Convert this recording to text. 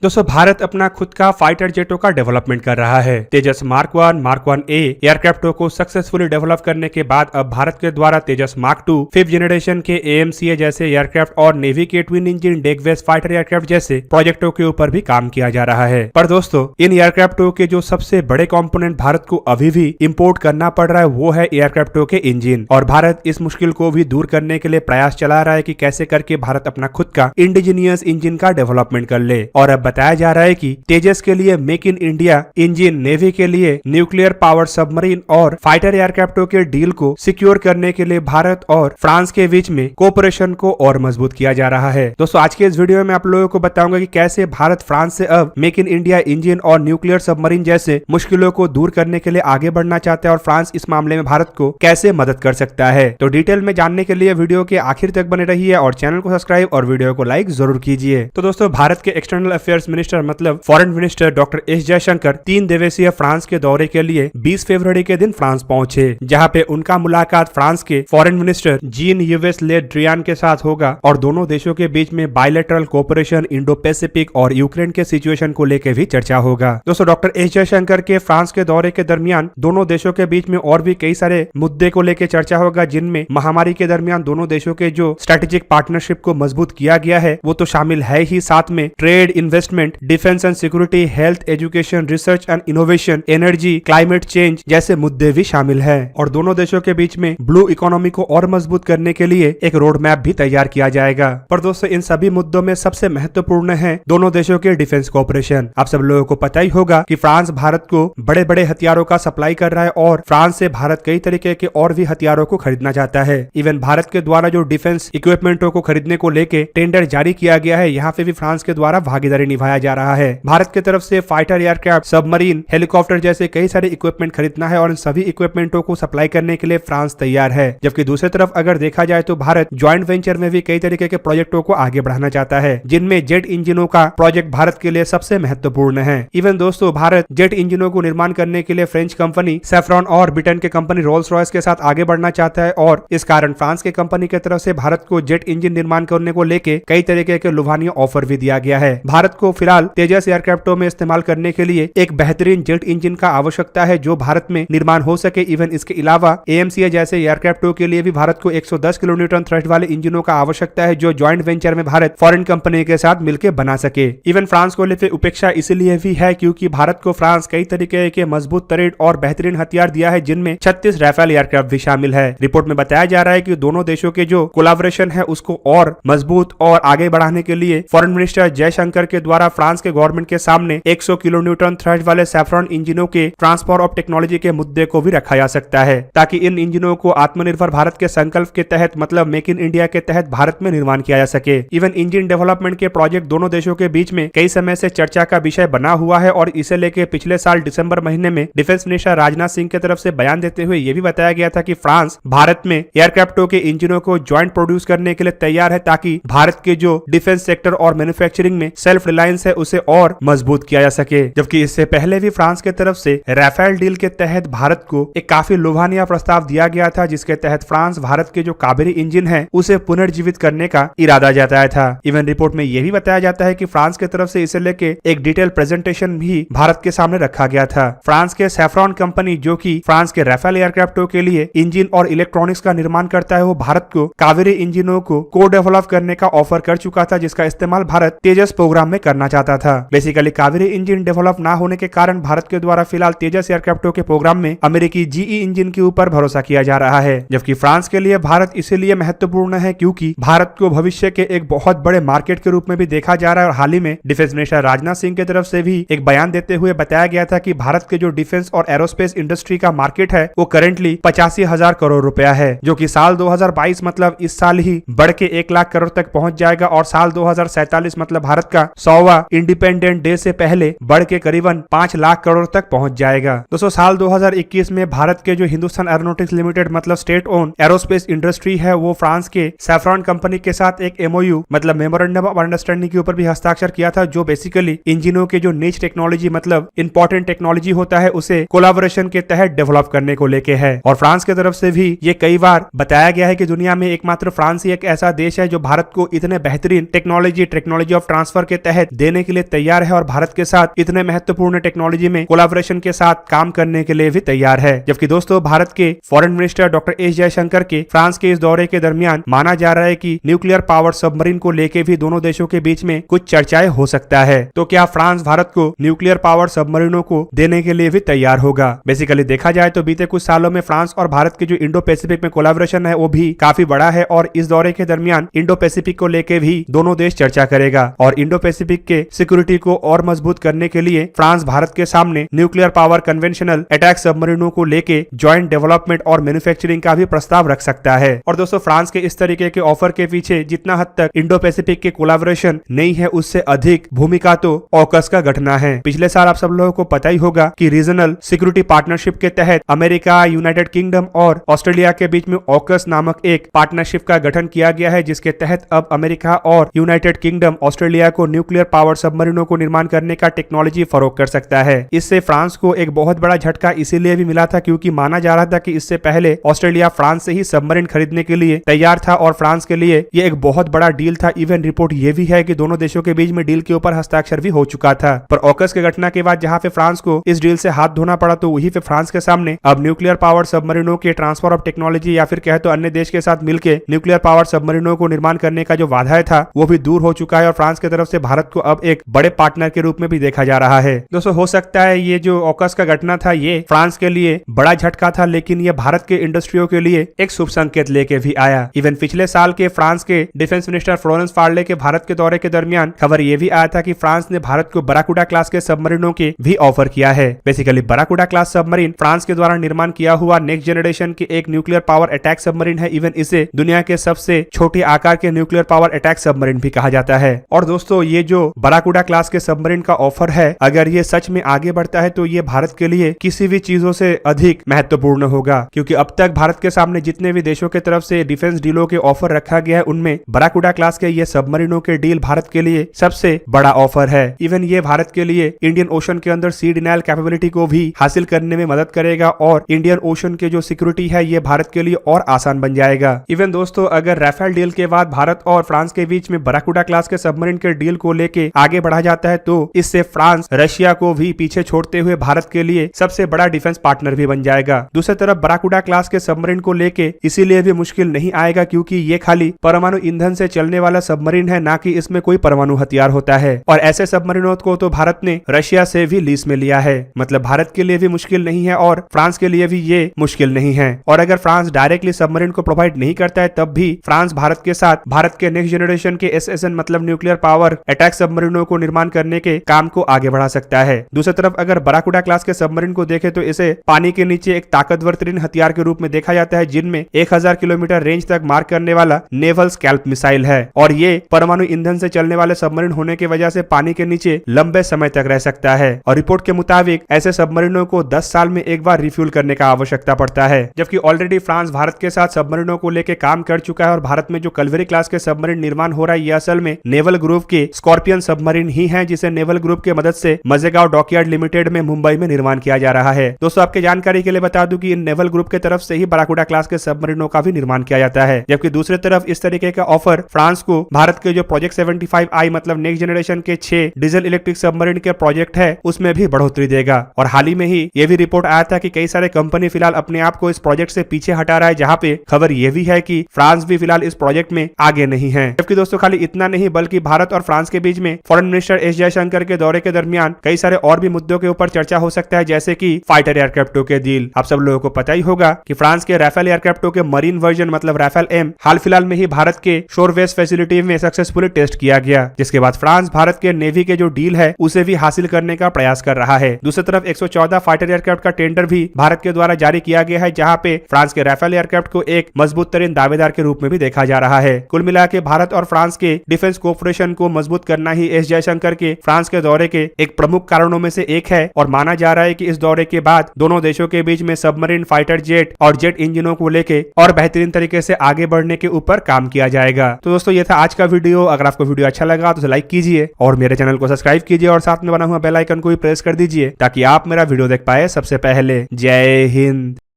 दोस्तों भारत अपना खुद का फाइटर जेटों का डेवलपमेंट कर रहा है। तेजस मार्क 1 ए एयरक्राफ्टों को सक्सेसफुली डेवलप करने के बाद अब भारत के द्वारा तेजस मार्क 2 5th जनरेशन के AMCA जैसे एयरक्राफ्ट और नेवी के twin engine deck based fighter aircraft जैसे प्रोजेक्टों के ऊपर भी काम किया जा रहा है। पर दोस्तों इन एयरक्राफ्टों के जो सबसे बड़े कंपोनेंट भारत को अभी भी इम्पोर्ट करना पड़ रहा है वो है एयरक्राफ्टों के इंजन, और भारत इस मुश्किल को भी दूर करने के लिए प्रयास चला रहा है कि कैसे करके भारत अपना खुद का इंडिजीनियस इंजन का डेवलपमेंट कर ले। और अब बताया जा रहा है कि तेजस के लिए make in India engine, navy के लिए न्यूक्लियर पावर सबमरीन और फाइटर एयरक्राफ्टों के डील को सिक्योर करने के लिए भारत और फ्रांस के बीच में कोऑपरेशन को और मजबूत किया जा रहा है। दोस्तों आज के इस वीडियो में आप लोगों को बताऊंगा कि कैसे भारत फ्रांस से अब मेक इन इंडिया इंजन और न्यूक्लियर सबमरीन जैसे मुश्किलों को दूर करने के लिए आगे बढ़ना चाहता है, और फ्रांस इस मामले में भारत को कैसे मदद कर सकता है। तो डिटेल में जानने के लिए वीडियो के आखिर तक बने रहिए और चैनल को सब्सक्राइब और वीडियो को लाइक जरूर कीजिए। तो दोस्तों भारत के एक्सटर्नल अफेयर्स मिनिस्टर मतलब foreign minister doctor S Jaishankar 3 दिवसीय फ्रांस के दौरे के लिए 20 फरवरी के दिन फ्रांस पहुंचे, जहां पे उनका मुलाकात फ्रांस के फॉरेन मिनिस्टर जीन यूवेस ले ड्रियान के साथ होगा और दोनों देशों के बीच में बायलैटरल कोऑपरेशन, इंडो पैसिफिक और यूक्रेन के सिचुएशन को लेकर भी चर्चा होगा। दोस्तों डॉक्टर एस जयशंकर के फ्रांस के दौरे के दरमियान दोनों देशों के बीच में और भी कई सारे मुद्दे को लेकर चर्चा होगा, जिनमें महामारी के दरमियान दोनों देशों के जो स्ट्रेटेजिक पार्टनरशिप को मजबूत किया गया है वो तो शामिल है ही, साथ में trade, investment, defence and security, health, education, research and innovation, energy, climate change जैसे मुद्दे भी शामिल हैं। और दोनों देशों के बीच में ब्लू इकोनॉमी को और मजबूत करने के लिए एक रोड मैप भी तैयार किया जाएगा। पर दोस्तों इन सभी मुद्दों में सबसे महत्वपूर्ण है दोनों देशों के डिफेंस कोऑपरेशन। आप सब लोगों को पता ही होगा कि फ्रांस भारत को बड़े बड़े हथियारों का सप्लाई कर रहा है और फ्रांस से भारत कई तरीके के और भी हथियारों को खरीदना चाहता है। इवन भारत के द्वारा जो डिफेंस इक्विपमेंटों को खरीदने को लेकर टेंडर जारी किया गया है, यहाँ पे भी फ्रांस के द्वारा भागीदारी निभाया जा रहा है। भारत की तरफ से फाइटर एयरक्राफ्ट, सबमरीन, हेलीकॉप्टर जैसे कई सारे इक्विपमेंट खरीदना है और इन सभी इक्विपमेंटों को सप्लाई करने के लिए फ्रांस तैयार है। जबकि दूसरी तरफ अगर देखा जाए तो भारत ज्वाइंट वेंचर में भी कई तरीके के प्रोजेक्टों को आगे बढ़ाना चाहता है, जिनमें जेट इंजनों का प्रोजेक्ट भारत के लिए सबसे महत्वपूर्ण है। इवन दोस्तों भारत जेट इंजनों को निर्माण करने के लिए फ्रेंच कंपनी सेफ्रॉन और ब्रिटेन के कंपनी रोल्स रॉयस के साथ आगे बढ़ना चाहता है, और इस कारण फ्रांस के कंपनी की तरफ से भारत को जेट इंजन निर्माण करने को लेकर कई तरीके के लुभानिया ऑफर भी दिया गया है। भारत को फिलहाल तेजस एयरक्राफ्टों में इस्तेमाल करने के लिए एक बेहतरीन जेट इंजन का आवश्यकता है जो भारत में निर्माण हो सके। इवन इसके अलावा AMCA जैसे एयरक्राफ्टों के लिए भी भारत को 110 किलोन्यूटन थ्रस्ट वाले इंजनों का आवश्यकता है, जो ज्वाइंट वेंचर में भारत फॉरेन कंपनी के साथ मिलकर बना सके। इवन फ्रांस को लेकर उपेक्षा इसलिए भी है क्योंकि भारत को फ्रांस कई तरीके के मजबूत तरेड और बेहतरीन हथियार दिया है, जिनमें 36 राफेल एयरक्राफ्ट भी शामिल है। रिपोर्ट में बताया जा रहा है कि दोनों देशों के जो कोलैबोरेशन है उसको और मजबूत और आगे बढ़ाने के लिए फॉरेन मिनिस्टर जयशंकर के द्वारा फ्रांस के गवर्नमेंट के सामने 100 किलोन्यूटन थ्रस्ट वाले सैफ्रॉन इंजनों के ट्रांसफर ऑफ टेक्नोलॉजी के मुद्दे को भी रखा जा सकता है, ताकि इन इंजनों को आत्मनिर्भर भारत के संकल्प के तहत मतलब मेक इन इंडिया के तहत भारत में निर्माण किया जा सके। इवन इंजन डेवलपमेंट के प्रोजेक्ट दोनों देशों के बीच में कई समय से चर्चा का विषय बना हुआ है, और इसे लेकर पिछले साल दिसंबर महीने में डिफेंस मिनिस्टर राजनाथ सिंह की तरफ से बयान देते हुए यह भी बताया गया था कि फ्रांस भारत में एयरक्राफ्टों के इंजनों को ज्वाइंट प्रोड्यूस करने के लिए तैयार है, ताकि भारत के जो डिफेंस सेक्टर और मैन्युफैक्चरिंग में सेल्फ रिलायंस है उसे और मजबूत किया जा सके। जबकि इससे पहले भी फ्रांस के तरफ से राफेल डील के तहत भारत को एक काफी लुभानिया प्रस्ताव दिया गया था, जिसके तहत फ्रांस भारत के जो कावेरी इंजन है उसे पुनर्जीवित करने का इरादा जताया था। इवन रिपोर्ट में यह भी बताया जाता है कि फ्रांस के तरफ से इसे लेके एक डिटेल प्रेजेंटेशन भी भारत के सामने रखा गया था। फ्रांस के सैफ्रॉन कंपनी जो कि फ्रांस के राफेल एयरक्राफ्टों के लिए इंजन और इलेक्ट्रॉनिक्स का निर्माण करता है, वो भारत को कावेरी इंजनों को को डेवलप करने का ऑफर कर चुका था, जिसका इस्तेमाल भारत तेजस प्रोग्राम में करना चाहता था। बेसिकली कावेरी इंजन डेवलप ना होने के कारण भारत के द्वारा फिलहाल तेजस एयरक्राफ्टों के प्रोग्राम में अमेरिकी GE इंजन के ऊपर भरोसा किया जा रहा है। जबकि फ्रांस के लिए भारत इसीलिए महत्वपूर्ण है क्योंकि भारत को भविष्य के एक बहुत बड़े मार्केट के रूप में भी देखा जा रहा है, और हाल ही में डिफेंस मिनिस्टर राजनाथ सिंह की तरफ से भी एक बयान देते हुए बताया गया था कि भारत के जो डिफेंस और एरोस्पेस इंडस्ट्री का मार्केट है वो करेंटली 85,000 करोड़ रुपया है, जो कि साल 2022 मतलब इस साल ही बढ़ के 1 लाख करोड़ तक पहुंच जाएगा, और साल 2047 मतलब भारत का 100वां इंडिपेंडेंट डे से पहले बढ़ के करीबन 5 लाख करोड़ तक पहुंच जाएगा। दोस्तों साल 2021 में भारत के जो हिंदुस्तान एरोनॉटिक्स लिमिटेड मतलब स्टेट ओन एरोस्पेस इंडस्ट्री है, वो फ्रांस के सैफ्रॉन कंपनी के साथ एक MOU मतलब मेमोरेंडम ऑफ अंडरस्टैंडिंग के ऊपर भी हस्ताक्षर किया था, जो बेसिकली इंजनों के जो नीच टेक्नोलॉजी मतलब इंपॉर्टेंट टेक्नोलॉजी होता है उसे कोलैबोरेशन के तहत डेवलप करने को लेके है। और फ्रांस की तरफ से भी ये कई बार बताया गया है कि दुनिया में एकमात्र फ्रांस ही एक ऐसा देश है जो भारत को इतने बेहतरीन टेक्नोलॉजी ऑफ ट्रांसफर के तहत देने के लिए तैयार है और भारत के साथ इतने महत्वपूर्ण टेक्नोलॉजी में कोलैबोरेशन के साथ काम करने के लिए भी तैयार है। जबकि दोस्तों भारत के foreign minister doctor S Jaishankar के फ्रांस के इस दौरे के दरमियान माना जा रहा है कि न्यूक्लियर पावर सबमरीन को लेके भी दोनों देशों के बीच में कुछ चर्चाएं हो सकता है। तो क्या फ्रांस भारत को न्यूक्लियर पावर सबमरीनों को देने के लिए भी तैयार होगा? बेसिकली देखा जाए तो बीते कुछ सालों में फ्रांस और भारत के जो इंडो पैसिफिक में कोलैबोरेशन है वो भी काफी बड़ा है और इस दौरे के दरमियान इंडो पैसिफिक को लेके भी दोनों देश चर्चा करेगा और इंडो पैसिफिक के सिक्योरिटी को और मजबूत करने के लिए फ्रांस भारत के सामने न्यूक्लियर पावर कन्वेंशनल अटैक सबमरीनों को लेके ज्वाइंट डेवलपमेंट और मैन्युफैक्चरिंग का भी प्रस्ताव रख सकता है। और दोस्तों फ्रांस के इस तरीके के ऑफर के पीछे जितना हद तक इंडो पैसिफिक के कोलैबोरेशन नहीं है उससे अधिक भूमिका तो ऑकस का घटना है। पिछले साल आप सब लोगों को पता ही होगा कि रीजनल सिक्योरिटी पार्टनरशिप के तहत अमेरिका, यूनाइटेड किंगडम और ऑस्ट्रेलिया के बीच में ऑकस नामक एक पार्टनरशिप का गठन किया गया है, जिसके तहत अब अमेरिका और यूनाइटेड किंगडम ऑस्ट्रेलिया को न्यूक्लियर पावर सबमरीनों को निर्माण करने का टेक्नोलॉजी फरोख्त कर सकता है। इससे फ्रांस को एक बहुत बड़ा झटका इसीलिए भी मिला था क्योंकि माना जा रहा था कि इससे पहले ऑस्ट्रेलिया फ्रांस से ही सबमरीन खरीदने के लिए तैयार था और फ्रांस के लिए ये एक बहुत बड़ा डील था। इवन रिपोर्ट ये भी है कि दोनों देशों के बीच में डील के ऊपर हस्ताक्षर भी हो चुका था। पर ऑकस के घटना के बाद जहां पे फ्रांस को इस डील से हाथ धोना पड़ा तो वहीं पे फ्रांस के सामने अब न्यूक्लियर पावर सबमरीनों के ट्रांसफर ऑफ टेक्नोलॉजी या फिर कहे तो अन्य देश के साथ मिलकर न्यूक्लियर पावर सबमरीनों को निर्माण करने का जो वादा था वो भी दूर हो चुका है और फ्रांस की तरफ से भारत को अब एक बड़े पार्टनर के रूप में भी देखा जा रहा है। दोस्तों हो सकता है ये जो ऑकस का घटना था ये फ्रांस के लिए बड़ा झटका था, लेकिन ये भारत के इंडस्ट्रियों के लिए एक शुभ संकेत लेके भी आया। इवन पिछले साल के फ्रांस के डिफेंस मिनिस्टर फ्लोरेंस पार्ले के भारत के दौरे के दरमियान खबर ये भी आया था कि फ्रांस ने भारत को बराकुडा क्लास के सबमरीनों के भी ऑफर किया है। बेसिकली बराकुडा क्लास सबमरीन फ्रांस के द्वारा निर्माण किया हुआ नेक्स्ट जनरेशन की एक न्यूक्लियर पावर अटैक सबमरीन है। इवन इसे दुनिया के सबसे छोटे आकार के न्यूक्लियर पावर अटैक सबमरीन भी कहा जाता है। और दोस्तों ये जो बराकुडा क्लास के सबमरीन का ऑफर है अगर ये सच में आगे बढ़ता है तो ये भारत के लिए किसी भी चीजों से अधिक महत्वपूर्ण होगा, क्योंकि अब तक भारत के सामने जितने भी देशों की तरफ से डिफेंस डीलों के ऑफर रखा गया है उनमें बराकुडा क्लास के ये सबमरीनों के डील भारत के लिए सबसे बड़ा ऑफर है। इवन ये भारत के लिए इंडियन ओशन के अंदर सी डिनायल कैपेबिलिटी को भी हासिल करने में मदद करेगा और इंडियन ओशन के जो सिक्योरिटी है ये भारत के लिए और आसान बन जाएगा। इवन दोस्तों अगर राफेल डील के बाद भारत और फ्रांस के बीच में बराकुडा क्लास के सबमरीन के डील को लेके आगे बढ़ा जाता है तो इससे फ्रांस रशिया को भी पीछे छोड़ते हुए भारत के लिए सबसे बड़ा डिफेंस पार्टनर भी बन जाएगा। दूसरी तरफ बराकुडा क्लास के सबमरीन को लेके इसीलिए भी मुश्किल नहीं आएगा क्योंकि ये खाली परमाणु ईंधन से चलने वाला सबमरीन है, ना कि इसमें कोई परमाणु हथियार होता है। और ऐसे सबमरीनों को तो भारत ने रशिया से भी लीज में लिया है। मतलब भारत के लिए भी मुश्किल नहीं है और फ्रांस के लिए भी ये मुश्किल नहीं है। और अगर फ्रांस डायरेक्टली सबमरीन को प्रोवाइड नहीं करता है तब भी फ्रांस भारत के साथ भारत के नेक्स्ट जनरेशन के SSN मतलब न्यूक्लियर पावर अटैक सबमरीनों को निर्माण करने के काम को आगे बढ़ा सकता है। दूसरी तरफ अगर बराकुडा क्लास के सबमरीन को देखें तो इसे पानी के नीचे एक ताकतवर तरीन हथियार के रूप में देखा जाता है, जिनमें 1000 किलोमीटर रेंज तक मार करने वाला नेवल स्कैल्प मिसाइल है। और ये परमाणु ईंधन से चलने वाले सबमरीन होने की वजह से पानी के नीचे लंबे समय तक रह सकता है। और रिपोर्ट के मुताबिक ऐसे सबमरीनों को 10 साल में एक बार रिफ्यूल करने का आवश्यकता पड़ता है, जबकि ऑलरेडी फ्रांस भारत के साथ सबमरीनों को लेकर काम कर चुका है। और भारत में जो कलवेरी क्लास के सबमरीन निर्माण हो रहा है ये असल में नेवल ग्रुप के स्कॉर्पियन सबमरीन ही है, जिसे नेवल ग्रुप के मदद से मजेगांव डॉकयार्ड लिमिटेड में मुंबई में निर्माण किया जा रहा है। दोस्तों आपके जानकारी के लिए बता दूं कि इन नेवल ग्रुप के तरफ से ही बराकुडा क्लास के सबमरीनों का भी निर्माण किया जाता है। जबकि दूसरी तरफ इस तरीके का ऑफर फ्रांस को भारत के जो प्रोजेक्ट 75I मतलब नेक्स्ट जनरेशन के 6 डीजल इलेक्ट्रिक सबमरीन के प्रोजेक्ट है उसमें भी बढ़ोतरी देगा। और हाल ही में ही ये भी रिपोर्ट आया था कि कई सारे कंपनी फिलहाल अपने आप को इस प्रोजेक्ट से पीछे हटा रहा है, जहां पे खबर ये भी है कि फ्रांस भी फिलहाल इस प्रोजेक्ट में आगे नहीं है। जबकि दोस्तों खाली इतना नहीं बल्कि भारत और फ्रांस के बीच में फॉरेन मिनिस्टर एस जयशंकर के दौरे के दरमियान कई सारे और भी मुद्दों के ऊपर चर्चा हो सकता है, जैसे कि फाइटर एयरक्राफ्टों के डील। आप सब लोगों को पता ही होगा कि फ्रांस के राफेल एयरक्राफ्टों के मरीन वर्जन मतलब राफेल M हाल फिलहाल में ही भारत के शोरवेस फैसिलिटी में सक्सेसफुली टेस्ट किया गया, जिसके बाद फ्रांस भारत के नेवी के जो डील है उसे भी हासिल करने का प्रयास कर रहा है। दूसरी तरफ 114 फाइटर एयरक्राफ्ट का टेंडर भी भारत के द्वारा जारी किया गया है, जहां पे फ्रांस के राफेल एयरक्राफ्ट को एक मजबूत तरीन दावेदार के रूप में भी देखा जा रहा है। कुल मिला के भारत और फ्रांस के डिफेंस कोऑपरेशन को मजबूत करना ही एस जयशंकर के फ्रांस के दौरे के एक प्रमुख कारणों में से एक है। और माना जा रहा है कि इस दौरे के बाद दोनों देशों के बीच में सबमरीन, फाइटर जेट और जेट इंजनों को लेके और बेहतरीन तरीके से आगे बढ़ने के ऊपर काम किया जाएगा। तो दोस्तों ये था आज का वीडियो। अगर आपको वीडियो अच्छा लगा तो लाइक कीजिए और मेरे चैनल को सब्सक्राइब कीजिए और साथ में बना हुआ बेल आइकन को भी प्रेस कर दीजिए ताकि आप मेरा वीडियो देख पाए सबसे पहले। जय हिंद।